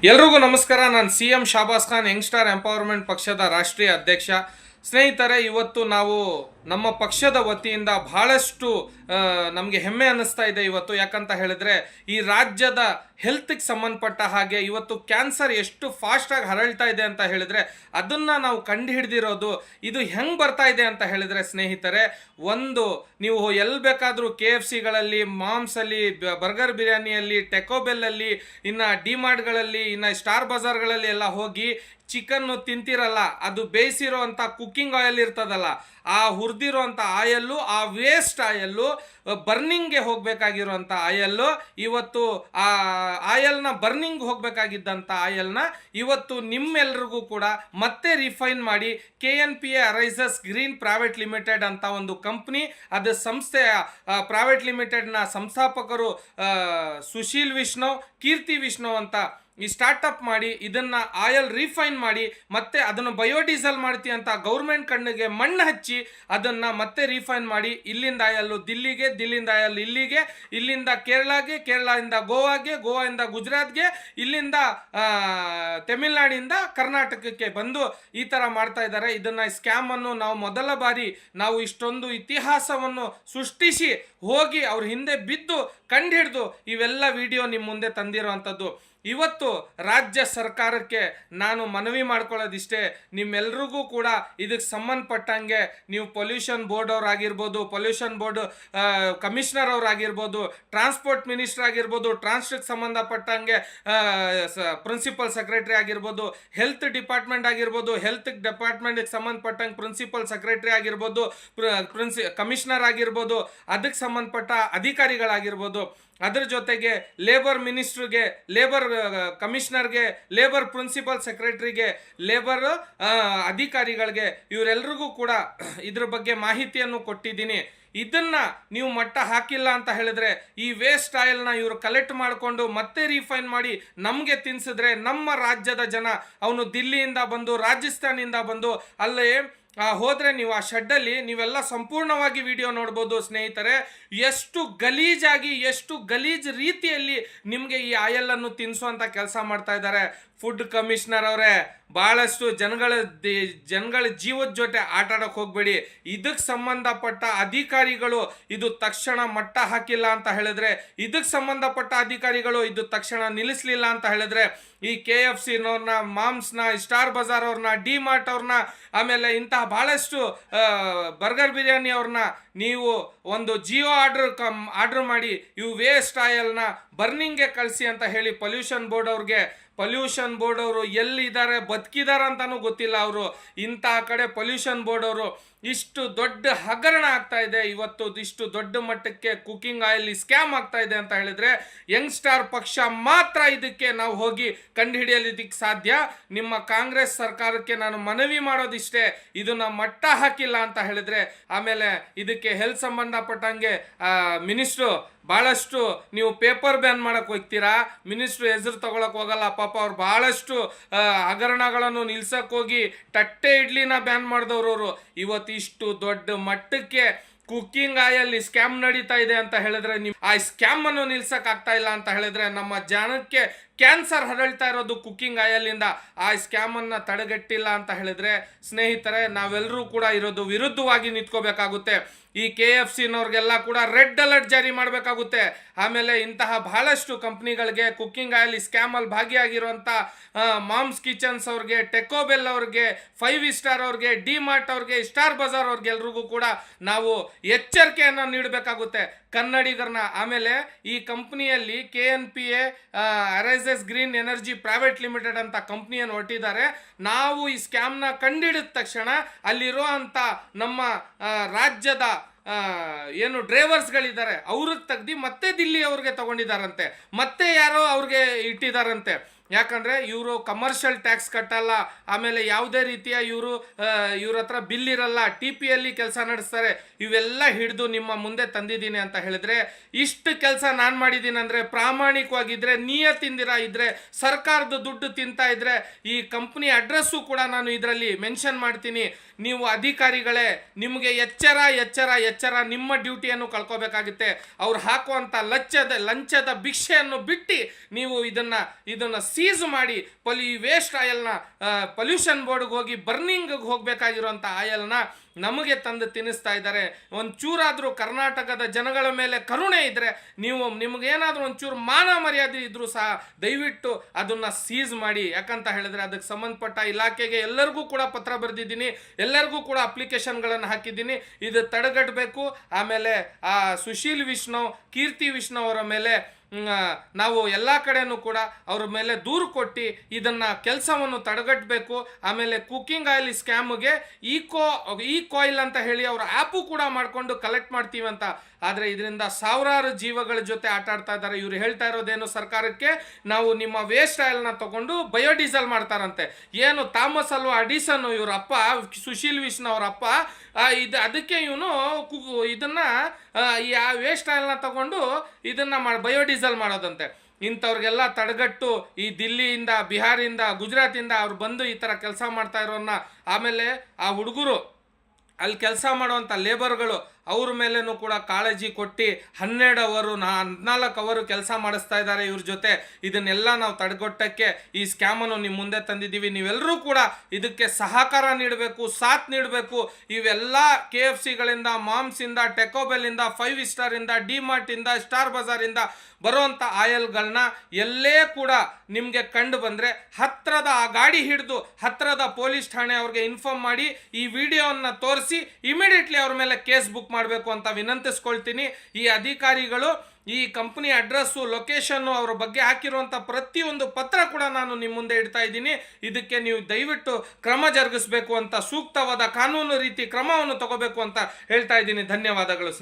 ಎಲ್ರಿಗೂ ನಮಸ್ಕಾರ. ನಾನು CM ಶಾಬಾಸ್ ಖಾನ್, ಯಂಗ್ಸ್ಟಾರ್ ಎಂಪವರ್ಮೆಂಟ್ ಪಕ್ಷದ ರಾಷ್ಟ್ರೀಯ ಅಧ್ಯಕ್ಷ. ಸ್ನೇಹಿತರೆ, ಇವತ್ತು ನಾವು ನಮ್ಮ ಪಕ್ಷದ ವತಿಯಿಂದ ಬಹಳಷ್ಟು ನಮಗೆ ಹೆಮ್ಮೆ ಅನ್ನಿಸ್ತಾ ಇದೆ ಇವತ್ತು. ಯಾಕಂತ ಹೇಳಿದ್ರೆ ಈ ರಾಜ್ಯದ ಹೆಲ್ತ್ಗೆ ಸಂಬಂಧಪಟ್ಟ ಹಾಗೆ ಇವತ್ತು ಕ್ಯಾನ್ಸರ್ ಎಷ್ಟು ಫಾಸ್ಟಾಗಿ ಹರಳ್ತಾ ಇದೆ ಅಂತ ಹೇಳಿದ್ರೆ ಅದನ್ನು ನಾವು ಕಂಡು ಹಿಡಿದಿರೋದು. ಇದು ಹೆಂಗೆ ಬರ್ತಾ ಇದೆ ಅಂತ ಹೇಳಿದ್ರೆ ಸ್ನೇಹಿತರೆ, ಒಂದು ನೀವು ಎಲ್ಲಿ ಬೇಕಾದರೂ KFCಗಳಲ್ಲಿ, ಮಾಮ್ಸಲ್ಲಿ, ಬರ್ಗರ್ ಬಿರಿಯಾನಿಯಲ್ಲಿ, ಟೆಕೋಬೆಲ್ಲಲ್ಲಿ, ಇನ್ನು ಡಿಮಾರ್ಟ್ಗಳಲ್ಲಿ, ಇನ್ನು ಸ್ಟಾರ್ ಬಜಾರ್ಗಳಲ್ಲಿ ಎಲ್ಲ ಹೋಗಿ ಚಿಕನ್ನು ತಿಂತಿರಲ್ಲ, ಅದು ಬೇಯಿಸಿರೋ ಅಂಥ ಕುಕ್ಕಿಂಗ್ ಆಯಿಲ್ ಇರ್ತದಲ್ಲ, ಆ ಹುರಿದಿರೋ ಅಂಥ ಆಯಲ್ಲು, ಆ ವೇಸ್ಟ್ ಆಯಲ್ಲು, ಬರ್ನಿಂಗ್ಗೆ ಹೋಗಬೇಕಾಗಿರೋಂಥ ಆಯಲ್ಲು, ಇವತ್ತು ಆ ಆಯಲ್ನ ಬರ್ನಿಂಗ್ ಹೋಗಬೇಕಾಗಿದ್ದಂಥ ಆಯಲ್ನ ಇವತ್ತು ನಿಮ್ಮೆಲ್ರಿಗೂ ಕೂಡ ಮತ್ತೆ ರಿಫೈನ್ ಮಾಡಿ KNPA arises green private limited ಅಂತ ಒಂದು ಕಂಪ್ನಿ, ಅದು ಸಂಸ್ಥೆಯ ಪ್ರೈವೇಟ್ ಲಿಮಿಟೆಡ್ನ ಸಂಸ್ಥಾಪಕರು ಸುಶೀಲ್ ವಿಷ್ಣು, ಕೀರ್ತಿ ವಿಷ್ಣು ಅಂತ ಈ ಸ್ಟಾರ್ಟಪ್ ಮಾಡಿ ಇದನ್ನು ಆಯಲ್ ರಿಫೈನ್ ಮಾಡಿ ಮತ್ತೆ ಅದನ್ನು ಬಯೋಡೀಸೆಲ್ ಮಾಡ್ತೀವಿ ಅಂತ ಗೌರ್ಮೆಂಟ್ ಕಣ್ಣಿಗೆ ಮಣ್ಣು ಹಚ್ಚಿ ಅದನ್ನು ಮತ್ತೆ ರಿಫೈನ್ ಮಾಡಿ ಇಲ್ಲಿಂದ ಆಯಲ್ಲು ದಿಲ್ಲಿಗೆ, ದಿಲ್ಲಿಂದ ಆಯಲ್ ಇಲ್ಲಿಗೆ, ಇಲ್ಲಿಂದ ಕೇರಳಗೆ, ಕೇರಳದಿಂದ ಗೋವಾಗೆ, ಗೋವಾದಿಂದ ಗುಜರಾತ್ಗೆ, ಇಲ್ಲಿಂದ ತಮಿಳ್ನಾಡಿಂದ ಕರ್ನಾಟಕಕ್ಕೆ ಬಂದು ಈ ಥರ ಮಾಡ್ತಾ ಇದ್ದಾರೆ. ಇದನ್ನು ಸ್ಕ್ಯಾಮನ್ನು ನಾವು ಮೊದಲ ಬಾರಿ ನಾವು ಇಷ್ಟೊಂದು ಇತಿಹಾಸವನ್ನು ಸೃಷ್ಟಿಸಿ ಹೋಗಿ ಅವ್ರ ಹಿಂದೆ ಬಿದ್ದು ಕಂಡುಹಿಡಿದು ಇವೆಲ್ಲ ವಿಡಿಯೋ ನಿಮ್ಮ ಮುಂದೆ ತಂದಿರೋವಂಥದ್ದು. ಇವತ್ತು ರಾಜ್ಯ ಸರ್ಕಾರಕ್ಕೆ ನಾನು ಮನವಿ ಮಾಡ್ಕೊಳ್ಳೋದಿಷ್ಟೇ, ನಿಮ್ಮೆಲ್ರಿಗೂ ಕೂಡ ಇದಕ್ಕೆ ಸಂಬಂಧಪಟ್ಟಂಗೆ ನೀವು ಪೊಲ್ಯೂಷನ್ ಬೋರ್ಡ್ ಅವರಾಗಿರ್ಬೋದು, ಪೊಲ್ಯೂಷನ್ ಬೋರ್ಡ್ ಕಮಿಷನರ್ ಅವರಾಗಿರ್ಬೋದು, ಟ್ರಾನ್ಸ್ಪೋರ್ಟ್ ಮಿನಿಸ್ಟರ್ ಆಗಿರ್ಬೋದು, ಟ್ರಾನ್ಸ್ಪೋರ್ಟ್ಗೆ ಸಂಬಂಧಪಟ್ಟಂಗೆ ಪ್ರಿನ್ಸಿಪಲ್ ಸೆಕ್ರೆಟರಿ ಆಗಿರ್ಬೋದು, ಹೆಲ್ತ್ ಡಿಪಾರ್ಟ್ಮೆಂಟ್ ಆಗಿರ್ಬೋದು, ಹೆಲ್ತ್ ಡಿಪಾರ್ಟ್ಮೆಂಟ್ಗೆ ಸಂಬಂಧಪಟ್ಟಂಗೆ ಪ್ರಿನ್ಸಿಪಲ್ ಸೆಕ್ರೆಟರಿ ಆಗಿರ್ಬೋದು, ಕಮಿಷನರ್ ಆಗಿರ್ಬೋದು, ಅದಕ್ಕೆ ಸಂಬಂಧಪಟ್ಟ ಅಧಿಕಾರಿಗಳಾಗಿರ್ಬೋದು, ಅದರ ಜೊತೆಗೆ ಲೇಬರ್ ಮಿನಿಸ್ಟ್ರಿಗೆ, ಲೇಬರ್ ಕಮಿಷನರ್ಗೆ, ಲೇಬರ್ ಪ್ರಿನ್ಸಿಪಲ್ ಸೆಕ್ರೆಟರಿಗೆ, ಲೇಬರ್ ಅಧಿಕಾರಿಗಳಿಗೆ ಇವರೆಲ್ಲರಿಗೂ ಕೂಡ ಇದ್ರ ಬಗ್ಗೆ ಮಾಹಿತಿಯನ್ನು ಕೊಟ್ಟಿದ್ದೀನಿ. ಇದನ್ನ ನೀವು ಮಟ್ಟ ಹಾಕಿಲ್ಲ ಅಂತ ಹೇಳಿದ್ರೆ ಈ ವೇಸ್ಟ್ ಆಯಿಲ್ನ ಇವರು ಕಲೆಕ್ಟ್ ಮಾಡಿಕೊಂಡು ಮತ್ತೆ ರಿಫೈನ್ ಮಾಡಿ ನಮಗೆ ತಿನ್ಸಿದ್ರೆ ನಮ್ಮ ರಾಜ್ಯದ ಜನ ಅವನು ದಿಲ್ಲಿಯಿಂದ ಬಂದು, ರಾಜಸ್ಥಾನಿಂದ ಬಂದು ಅಲ್ಲೇ ಹೋದರೆ ನೀವು ಆ ಶೆಡ್ಡಲ್ಲಿ ನೀವೆಲ್ಲ ಸಂಪೂರ್ಣವಾಗಿ ವಿಡಿಯೋ ನೋಡ್ಬೋದು ಸ್ನೇಹಿತರೆ. ಎಷ್ಟು ಗಲೀಜಾಗಿ, ಎಷ್ಟು ಗಲೀಜ್ ರೀತಿಯಲ್ಲಿ ನಿಮಗೆ ಈ ಆಯಲನ್ನು ತಿನ್ನಿಸುವಂಥ ಕೆಲಸ ಮಾಡ್ತಾ ಇದ್ದಾರೆ ಫುಡ್ ಕಮಿಷನರ್ ಅವರೇ. ಭಾಳಷ್ಟು ಜನಗಳ ಜೀವದ ಜೊತೆ ಆಟ ಆಡೋಕೆ ಹೋಗಬೇಡಿ. ಇದಕ್ಕೆ ಸಂಬಂಧಪಟ್ಟ ಅಧಿಕಾರಿಗಳು ಇದು ತಕ್ಷಣ ಮಟ್ಟ ಹಾಕಿಲ್ಲ ಅಂತ ಹೇಳಿದ್ರೆ, ಇದಕ್ಕೆ ಸಂಬಂಧಪಟ್ಟ ಅಧಿಕಾರಿಗಳು ಇದು ತಕ್ಷಣ ನಿಲ್ಲಿಸಲಿಲ್ಲ ಅಂತ ಹೇಳಿದ್ರೆ ಈ KFCನವ್ರನ್ನ, ಮಾಮ್ಸ್ನ, ಸ್ಟಾರ್ ಬಜಾರ್ ಅವ್ರನ್ನ, ಡಿಮಾರ್ಟ್ ಅವ್ರನ್ನ, ಆಮೇಲೆ ಇಂತಹ ಭಾಳಷ್ಟು ಬರ್ಗರ್ ಬಿರಿಯಾನಿ ಅವ್ರನ್ನ ನೀವು ಒಂದು ಜಿಯೋ ಆರ್ಡ್ರ್ ಮಾಡಿ ಇವು ವೇಸ್ಟ್ ಆಯಲ್ನ ಬರ್ನಿಂಗ್ಗೆ ಕಳಿಸಿ ಅಂತ ಹೇಳಿ ಪೊಲ್ಯೂಷನ್ ಬೋರ್ಡ್ ಅವರು ಎಲ್ಲಿದ್ದಾರೆ, ಬದುಕಿದ್ದಾರೆ ಅಂತಾನೂ ಗೊತ್ತಿಲ್ಲ ಅವರು. ಇಂತಹ ಕಡೆ ಪೊಲ್ಯೂಷನ್ ಬೋರ್ಡ್ ಅವರು ಇಷ್ಟು ದೊಡ್ಡ ಹಗರಣ ಆಗ್ತಾ ಇದೆ ಇವತ್ತು, ಇಷ್ಟು ದೊಡ್ಡ ಮಟ್ಟಕ್ಕೆ ಕುಕಿಂಗ್ ಆಯಿಲ್ ಸ್ಕ್ಯಾಮ್ ಆಗ್ತಾ ಇದೆ ಅಂತ ಹೇಳಿದ್ರೆ ಯಂಗ್ಸ್ಟಾರ್ ಪಕ್ಷ ಮಾತ್ರ ಇದಕ್ಕೆ ನಾವು ಹೋಗಿ ಕಂಡುಹಿಡಿಯಲಿದ್ದಕ್ಕೆ ಸಾಧ್ಯ. ನಿಮ್ಮ ಕಾಂಗ್ರೆಸ್ ಸರ್ಕಾರಕ್ಕೆ ನಾನು ಮನವಿ ಮಾಡೋದಿಷ್ಟೇ, ಇದನ್ನ ಮಟ್ಟ ಹಾಕಿಲ್ಲ ಅಂತ ಹೇಳಿದ್ರೆ ಆಮೇಲೆ ಇದಕ್ಕೆ ಹೆಲ್ತ್ ಸಂಬಂಧಪಟ್ಟಂಗೆ ಮಿನಿಸ್ಟ್ರು ಭಾಳಷ್ಟು ನೀವು ಪೇಪರ್ ಬ್ಯಾನ್ ಮಾಡಕ್ಕೆ ಹೋಗ್ತೀರಾ, ಮಿನಿಸ್ಟ್ರು ಹೆಸರು ತಗೊಳಕ್ ಹೋಗಲ್ಲ. ಪಾಪ ಅವ್ರು ಭಾಳಷ್ಟು ಹಗರಣಗಳನ್ನು ನಿಲ್ಸಕ್ಕೆ ಹೋಗಿ ತಟ್ಟೆ ಇಡ್ಲಿನ ಬ್ಯಾನ್ ಮಾಡಿದವರು ಅವರು. ಇವತ್ತು ಇಷ್ಟು ದೊಡ್ಡ ಮಟ್ಟಕ್ಕೆ ಕುಕ್ಕಿಂಗ್ ಆಯಲ್ಲಿ ಸ್ಕ್ಯಾಮ್ ನಡೀತಾ ಇದೆ ಅಂತ ಹೇಳಿದ್ರೆ ನೀವು ಆ ಸ್ಕ್ಯಾಮ್ ಅನ್ನು ನಿಲ್ಸಕ್ ಆಗ್ತಾ ಇಲ್ಲ ಅಂತ ಹೇಳಿದ್ರೆ ನಮ್ಮ ಜನಕ್ಕೆ ಕ್ಯಾನ್ಸರ್ ಹರಳ್ತಾ ಇರೋದು ಕುಕ್ಕಿಂಗ್ ಆಯಲ್ಲಿಂದ. ಆ ಸ್ಕ್ಯಾಮನ್ನು ತಡೆಗಟ್ಟಿಲ್ಲ ಅಂತ ಹೇಳಿದ್ರೆ ಸ್ನೇಹಿತರೆ ನಾವೆಲ್ಲರೂ ಕೂಡ ಇರೋದು ವಿರುದ್ಧವಾಗಿ ನಿಂತ್ಕೋಬೇಕಾಗುತ್ತೆ. ಈ KFCನವ್ರಿಗೆಲ್ಲ ಕೂಡ ರೆಡ್ ಅಲರ್ಟ್ ಜಾರಿ ಮಾಡಬೇಕಾಗುತ್ತೆ. ಆಮೇಲೆ ಇಂತಹ ಬಹಳಷ್ಟು ಕಂಪ್ನಿಗಳಿಗೆ ಕುಕ್ಕಿಂಗ್ ಆಯಿಲ್ ಸ್ಕ್ಯಾಮಲ್ಲಿ ಭಾಗಿಯಾಗಿರುವಂಥ ಮಾಮ್ಸ್ ಕಿಚನ್ಸ್ ಅವ್ರಿಗೆ, ಟೆಕೋಬೆಲ್ ಅವ್ರಿಗೆ, 5 ಸ್ಟಾರ್ ಅವ್ರಿಗೆ, ಡಿಮಾರ್ಟ್ ಅವ್ರಿಗೆ, ಸ್ಟಾರ್ ಬಜಾರ್ ಅವ್ರಿಗೆ ಎಲ್ರಿಗೂ ಕೂಡ ನಾವು ಎಚ್ಚರಿಕೆಯನ್ನು ನೀಡಬೇಕಾಗುತ್ತೆ ಕನ್ನಡಿಗರನ್ನ. ಆಮೇಲೆ ಈ ಕಂಪ್ನಿಯಲ್ಲಿ KNPA arises green energy private limited ಅಂತ ಕಂಪ್ನಿಯನ್ನು ಹೊರಟಿದ್ದಾರೆ. ನಾವು ಈ ಸ್ಕ್ಯಾಮ್ನ ಕಂಡಿಡಿದ ತಕ್ಷಣ ಅಲ್ಲಿರೋ ಅಂಥ ನಮ್ಮ ರಾಜ್ಯದ ಏನು ಡ್ರೈವರ್ಸ್ಗಳಿದ್ದಾರೆ ಅವ್ರಿಗೆ ತೆಗ್ದು ಮತ್ತೆ ದಿಲ್ಲಿ ಅವ್ರಿಗೆ ತಗೊಂಡಿದ್ದಾರಂತೆ, ಮತ್ತೆ ಯಾರೋ ಅವ್ರಿಗೆ ಇಟ್ಟಿದ್ದಾರಂತೆ. ಯಾಕಂದರೆ ಇವರು ಕಮರ್ಷಿಯಲ್ ಟ್ಯಾಕ್ಸ್ ಕಟ್ಟಲ್ಲ, ಆಮೇಲೆ ಯಾವುದೇ ರೀತಿಯ ಇವ್ರ ಹತ್ರ ಬಿಲ್ ಇರಲ್ಲ, TPಯಲ್ಲಿ ಕೆಲಸ ನಡೆಸ್ತಾರೆ. ಇವೆಲ್ಲ ಹಿಡಿದು ನಿಮ್ಮ ಮುಂದೆ ತಂದಿದ್ದೀನಿ ಅಂತ ಹೇಳಿದ್ರೆ ಇಷ್ಟು ಕೆಲಸ ನಾನು ಮಾಡಿದ್ದೀನಿ ಅಂದರೆ ಪ್ರಾಮಾಣಿಕವಾಗಿದ್ದರೆ, ನಿಯತ್ತಿಂದಿರ ಇದ್ದರೆ, ಸರ್ಕಾರದ ದುಡ್ಡು ತಿಂತಾ ಇದ್ದರೆ ಈ ಕಂಪ್ನಿ ಅಡ್ರೆಸ್ಸು ಕೂಡ ನಾನು ಇದರಲ್ಲಿ ಮೆನ್ಷನ್ ಮಾಡ್ತೀನಿ. ನೀವು ಅಧಿಕಾರಿಗಳೇ ನಿಮಗೆ ಎಚ್ಚರ ಎಚ್ಚರ ಎಚ್ಚರ, ನಿಮ್ಮ ಡ್ಯೂಟಿಯನ್ನು ಕಳ್ಕೋಬೇಕಾಗುತ್ತೆ. ಅವ್ರು ಹಾಕುವಂಥ ಲಂಚದ ಭಿಕ್ಷೆಯನ್ನು ಬಿಟ್ಟು ನೀವು ಇದನ್ನು ಸೀಸ್ ಮಾಡಿ ವೇಸ್ಟ್ ಆಯಿಲ್ನ ಪೊಲ್ಯೂಷನ್ ಬೋರ್ಡ್ಗೆ ಹೋಗಿ ಬರ್ನಿಂಗ್ಗೆ ಹೋಗಬೇಕಾಗಿರುವಂಥ ಆಯಿಲ್ನ ನಮಗೆ ತಂದು ತಿನ್ನಿಸ್ತಾ ಇದ್ದಾರೆ. ಒಂಚೂರಾದರೂ ಕರ್ನಾಟಕದ ಜನಗಳ ಮೇಲೆ ಕರುಣೆ ಇದ್ದರೆ, ನಿಮಗೇನಾದರೂ ಒಂಚೂರು ಮಾನ ಮರ್ಯಾದೆ ಇದ್ರೂ ಸಹ ದಯವಿಟ್ಟು ಅದನ್ನು ಸೀಸ್ ಮಾಡಿ. ಯಾಕಂತ ಹೇಳಿದ್ರೆ ಅದಕ್ಕೆ ಸಂಬಂಧಪಟ್ಟ ಇಲಾಖೆಗೆ ಎಲ್ಲರಿಗೂ ಕೂಡ ಪತ್ರ ಬರೆದಿದ್ದೀನಿ, ಎಲ್ಲರಿಗೂ ಕೂಡ ಅಪ್ಲಿಕೇಶನ್ಗಳನ್ನು ಹಾಕಿದ್ದೀನಿ. ಇದು ತಡೆಗಟ್ಟಬೇಕು. ಆಮೇಲೆ ಆ ಸುಶೀಲ್ ವಿಷ್ಣು, ಕೀರ್ತಿ ವಿಷ್ಣು ಅವರ ಮೇಲೆ ನಾವು ಎಲ್ಲ ಕಡೆನೂ ಕೂಡ ಅವ್ರ ಮೇಲೆ ದೂರು ಕೊಟ್ಟು ಇದನ್ನು ಕೆಲಸವನ್ನು ತಡೆಗಟ್ಟಬೇಕು. ಆಮೇಲೆ ಕುಕ್ಕಿಂಗ್ ಆಯಿಲ್ ಸ್ಕ್ಯಾಮ್ಗೆ ಈಕೋಯಿಲ್ ಅಂತ ಹೇಳಿ ಅವರು ಆ್ಯಪು ಕೂಡ ಮಾಡಿಕೊಂಡು ಕಲೆಕ್ಟ್ ಮಾಡ್ತೀವಿ ಅಂತ. ಆದರೆ ಇದರಿಂದ ಸಾವಿರಾರು ಜೀವಗಳ ಜೊತೆ ಆಟ ಆಡ್ತಾ ಇದ್ದಾರೆ. ಇವರು ಹೇಳ್ತಾ ಇರೋದೇನು ಸರ್ಕಾರಕ್ಕೆ, ನಾವು ನಿಮ್ಮ ವೇಸ್ಟ್ ಆಯಿಲ್ನ ತಗೊಂಡು ಬಯೋಡೀಸೆಲ್ ಮಾಡ್ತಾರಂತೆ. ಏನು ಥಾಮಸ್ ಅಲ್ವಾ ಅಡಿಸನ್ ಇವ್ರ ಅಪ್ಪ, ಸುಶೀಲ್ ವಿಷ್ಣು ಅವ್ರ ಅಪ್ಪ, ಅದಕ್ಕೆ ಇವನು ಇದನ್ನು ಈ ವೇಸ್ಟ್ ಆಯಿಲ್ನ ತಗೊಂಡು ಇದನ್ನು ಬಯೋಡೀಸೆಲ್ ಮಾಡೋದಂತೆ. ಇಂಥವ್ರಿಗೆಲ್ಲ ತಡೆಗಟ್ಟು ಈ ದಿಲ್ಲಿಯಿಂದ, ಬಿಹಾರಿಂದ, ಗುಜರಾತಿಂದ ಅವ್ರು ಬಂದು ಈ ಥರ ಕೆಲಸ ಮಾಡ್ತಾ ಇರೋನ್ನ, ಆಮೇಲೆ ಆ ಹುಡುಗರು ಅಲ್ಲಿ ಕೆಲಸ ಮಾಡುವಂಥ ಲೇಬರ್ಗಳು ಅವ್ರ ಮೇಲೇನೂ ಕೂಡ ಕಾಳಜಿ ಕೊಟ್ಟು 12 ಅವರು 14 ಅವರು ಕೆಲಸ ಮಾಡಿಸ್ತಾ ಇದ್ದಾರೆ ಇವ್ರ ಜೊತೆ. ಇದನ್ನೆಲ್ಲ ನಾವು ತಡೆಗಟ್ಟಕ್ಕೆ ಈ ಸ್ಕ್ಯಾಮನ್ನು ನಿಮ್ಮ ಮುಂದೆ ತಂದಿದ್ದೀವಿ. ನೀವೆಲ್ಲರೂ ಕೂಡ ಇದಕ್ಕೆ ಸಹಕಾರ ನೀಡಬೇಕು, ಸಾಥ್ ನೀಡಬೇಕು. ಇವೆಲ್ಲ KFCಗಳಿಂದ, ಮಾಮ್ಸಿಂದ, ಟೆಕೋಬೆಲ್ಲಿಂದ, 5 ಸ್ಟಾರಿಂದ, ಡಿಮಾರ್ಟಿಂದ, ಸ್ಟಾರ್ ಬಜಾರಿಂದ ಬರುವಂಥ ಆಯಿಲ್ಗಳನ್ನ ಎಲ್ಲೇ ಕೂಡ ನಿಮಗೆ ಕಂಡು ಬಂದರೆ ಹತ್ತಿರದ ಆ ಗಾಡಿ ಹಿಡಿದು ಹತ್ತಿರದ ಪೊಲೀಸ್ ಠಾಣೆ ಅವ್ರಿಗೆ ಇನ್ಫಾರ್ಮ್ ಮಾಡಿ ಈ ವಿಡಿಯೋವನ್ನು ತೋರಿಸಿ ಇಮಿಡಿಯೇಟ್ಲಿ ಅವ್ರ ಮೇಲೆ ಕೇಸ್ ಬುಕ್ ಮಾಡಬೇಕು ಅಂತ ವಿನಂತಿಸ್ಕೊಳ್ತೀನಿ. ಈ ಅಧಿಕಾರಿಗಳು ಈ ಕಂಪನಿ ಅಡ್ರೆಸ್ಸು, ಲೊಕೇಶನ್ನು, ಅವರ ಬಗ್ಗೆ ಹಾಕಿರುವಂಥ ಪ್ರತಿಯೊಂದು ಪತ್ರ ಕೂಡ ನಾನು ನಿಮ್ಮ ಮುಂದೆ ಇಡ್ತಾ ಇದ್ದೀನಿ. ಇದಕ್ಕೆ ನೀವು ದಯವಿಟ್ಟು ಕ್ರಮ ಜರುಗಿಸಬೇಕು ಅಂತ, ಸೂಕ್ತವಾದ ಕಾನೂನು ರೀತಿ ಕ್ರಮವನ್ನು ತಗೋಬೇಕು ಅಂತ ಹೇಳ್ತಾ ಇದ್ದೀನಿ. ಧನ್ಯವಾದಗಳು.